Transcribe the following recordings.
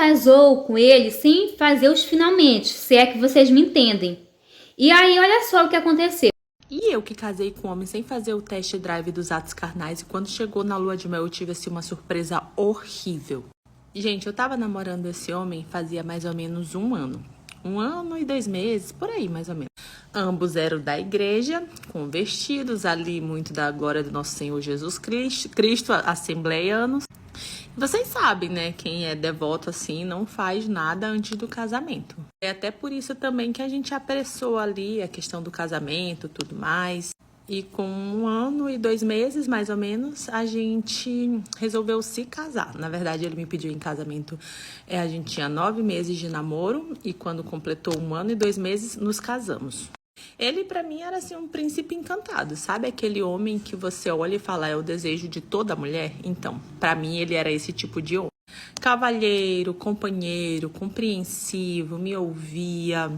casou com ele sem fazer os finalmente, se é que vocês me entendem. E aí, olha só o que aconteceu. E eu que casei com um homem sem fazer o test drive dos atos carnais, e quando chegou na lua de mel eu tive assim uma surpresa horrível. Gente, eu tava namorando esse homem fazia mais ou menos 1 ano. 1 ano e 2 meses, por aí mais ou menos. Ambos eram da igreja, convertidos ali muito da glória do nosso Senhor Jesus Cristo, assembleianos. Vocês sabem, né? Quem é devoto assim não faz nada antes do casamento. É até por isso também que a gente apressou ali a questão do casamento, tudo mais. E com 1 ano e 2 meses, mais ou menos, a gente resolveu se casar. Na verdade, ele me pediu em casamento. A gente tinha 9 meses de namoro e quando completou 1 ano e 2 meses, nos casamos. Ele, pra mim, era assim um príncipe encantado, sabe? Aquele homem que você olha e fala, é o desejo de toda mulher? Então, pra mim, ele era esse tipo de homem. Cavalheiro, companheiro, compreensivo, me ouvia,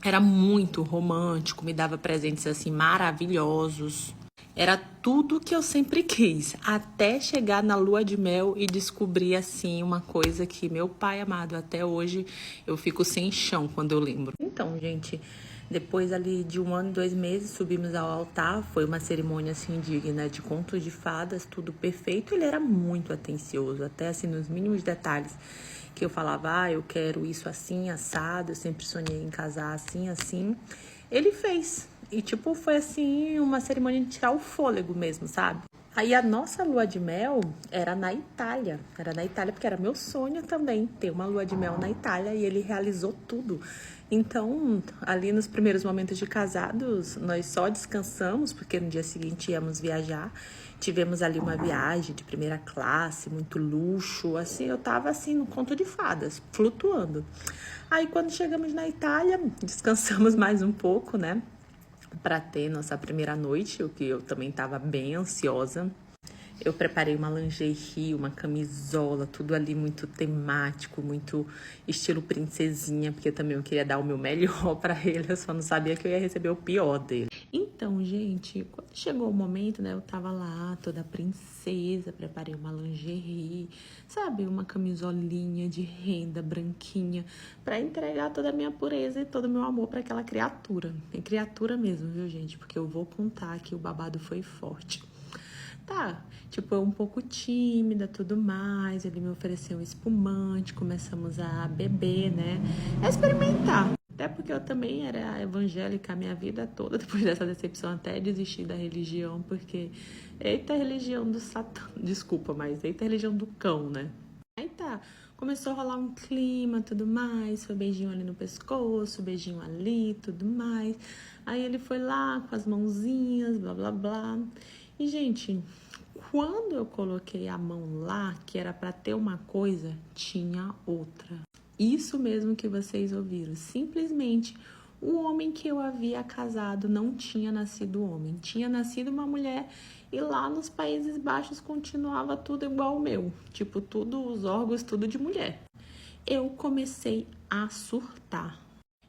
era muito romântico, me dava presentes assim maravilhosos. Era tudo que eu sempre quis, até chegar na lua de mel e descobrir assim uma coisa que meu pai amado, até hoje eu fico sem chão quando eu lembro. Então, gente, depois ali de 1 ano e 2 meses subimos ao altar, foi uma cerimônia assim digna de contos de fadas, tudo perfeito. Ele era muito atencioso, até assim nos mínimos detalhes, que eu falava, eu quero isso assim, assado, eu sempre sonhei em casar assim, assim. Ele fez. E, tipo, foi assim, uma cerimônia de tirar o fôlego mesmo, sabe? Aí a nossa lua de mel era na Itália. Era na Itália porque era meu sonho também ter uma lua de mel na Itália e ele realizou tudo. Então, ali nos primeiros momentos de casados, nós só descansamos porque no dia seguinte íamos viajar. Tivemos ali uma viagem de primeira classe, muito luxo, assim, eu tava assim no conto de fadas, flutuando. Aí quando chegamos na Itália, descansamos mais um pouco, né? Para ter nossa primeira noite, o que eu também estava bem ansiosa. Eu preparei uma lingerie, uma camisola, tudo ali muito temático, muito estilo princesinha, porque também eu queria dar o meu melhor para ele, eu só não sabia que eu ia receber o pior dele. Então, gente, quando chegou o momento, né, eu tava lá, toda princesa, preparei uma lingerie, sabe, uma camisolinha de renda branquinha, para entregar toda a minha pureza e todo o meu amor para aquela criatura. É criatura mesmo, viu, gente? Porque eu vou contar que o babado foi forte. Tá, tipo, eu um pouco tímida, tudo mais, ele me ofereceu um espumante, começamos a beber, né, a experimentar. Até porque eu também era evangélica a minha vida toda, depois dessa decepção até desisti da religião, porque eita religião do satã, desculpa, mas eita religião do cão, né. Aí tá, começou a rolar um clima, tudo mais, foi beijinho ali no pescoço, beijinho ali, tudo mais. Aí ele foi lá com as mãozinhas, blá, blá, blá. E, gente, quando eu coloquei a mão lá, que era para ter uma coisa, tinha outra. Isso mesmo que vocês ouviram. Simplesmente, o homem que eu havia casado não tinha nascido homem. Tinha nascido uma mulher e lá nos Países Baixos continuava tudo igual ao meu. Tipo, tudo, os órgãos, tudo de mulher. Eu comecei a surtar.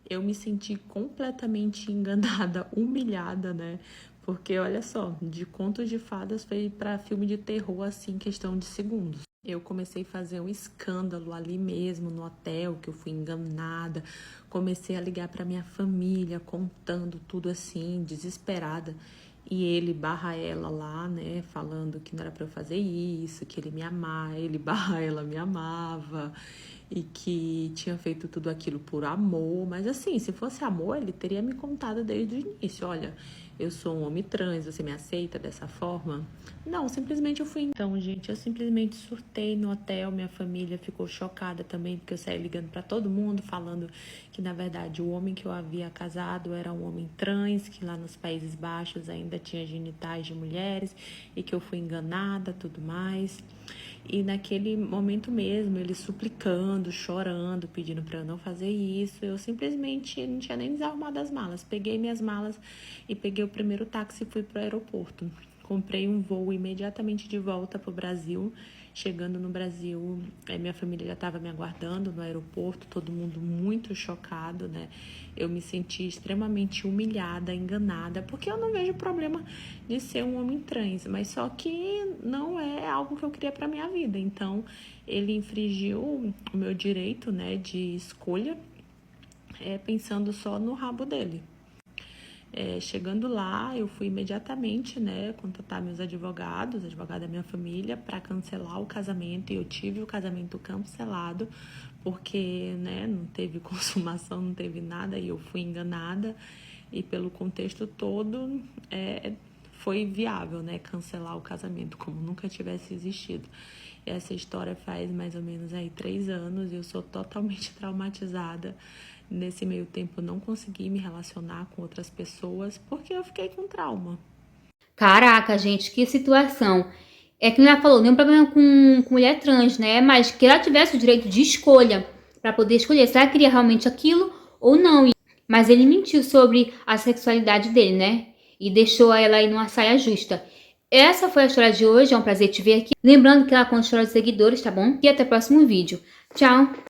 Eu me senti completamente enganada, humilhada, né? Porque, olha só, de contos de fadas foi para filme de terror, assim, questão de segundos. Eu comecei a fazer um escândalo ali mesmo, no hotel, que eu fui enganada. Comecei a ligar para minha família, contando tudo assim, desesperada. E ele barra ela lá, né, falando que não era para eu fazer isso, que ele me amava, ele barra ela me amava e que tinha feito tudo aquilo por amor. Mas assim, se fosse amor, ele teria me contado desde o início, olha, eu sou um homem trans, você me aceita dessa forma? Não, simplesmente eu fui. Então, gente, eu simplesmente surtei no hotel, minha família ficou chocada também, porque eu saí ligando para todo mundo, falando que, na verdade, o homem que eu havia casado era um homem trans, que lá nos Países Baixos ainda tinha genitais de mulheres, e que eu fui enganada, tudo mais. E naquele momento mesmo, ele suplicando, chorando, pedindo para eu não fazer isso, eu simplesmente não tinha nem desarrumado as malas. Peguei minhas malas e peguei o primeiro táxi e fui pro aeroporto. Comprei um voo imediatamente de volta para o Brasil. Chegando no Brasil, minha família já estava me aguardando no aeroporto, todo mundo muito chocado, né? Eu me senti extremamente humilhada, enganada, porque eu não vejo problema de ser um homem trans, mas só que não é algo que eu queria para minha vida. Então, ele infringiu o meu direito, né, de escolha, pensando só no rabo dele. Chegando lá, eu fui imediatamente, né, contatar meus advogados da minha família, para cancelar o casamento, e eu tive o casamento cancelado, porque, né, não teve consumação, não teve nada, e eu fui enganada, e pelo contexto todo, foi viável, né, cancelar o casamento, como nunca tivesse existido. Essa história faz mais ou menos aí 3 anos, e eu sou totalmente traumatizada. Nesse meio tempo eu não consegui me relacionar com outras pessoas porque eu fiquei com trauma. Caraca, gente, que situação. É que ela falou, nenhum problema com mulher trans, né? Mas que ela tivesse o direito de escolha para poder escolher se ela queria realmente aquilo ou não. Mas ele mentiu sobre a sexualidade dele, né? E deixou ela aí numa saia justa. Essa foi a história de hoje, é um prazer te ver aqui. Lembrando que ela conta história de seguidores, tá bom? E até o próximo vídeo. Tchau!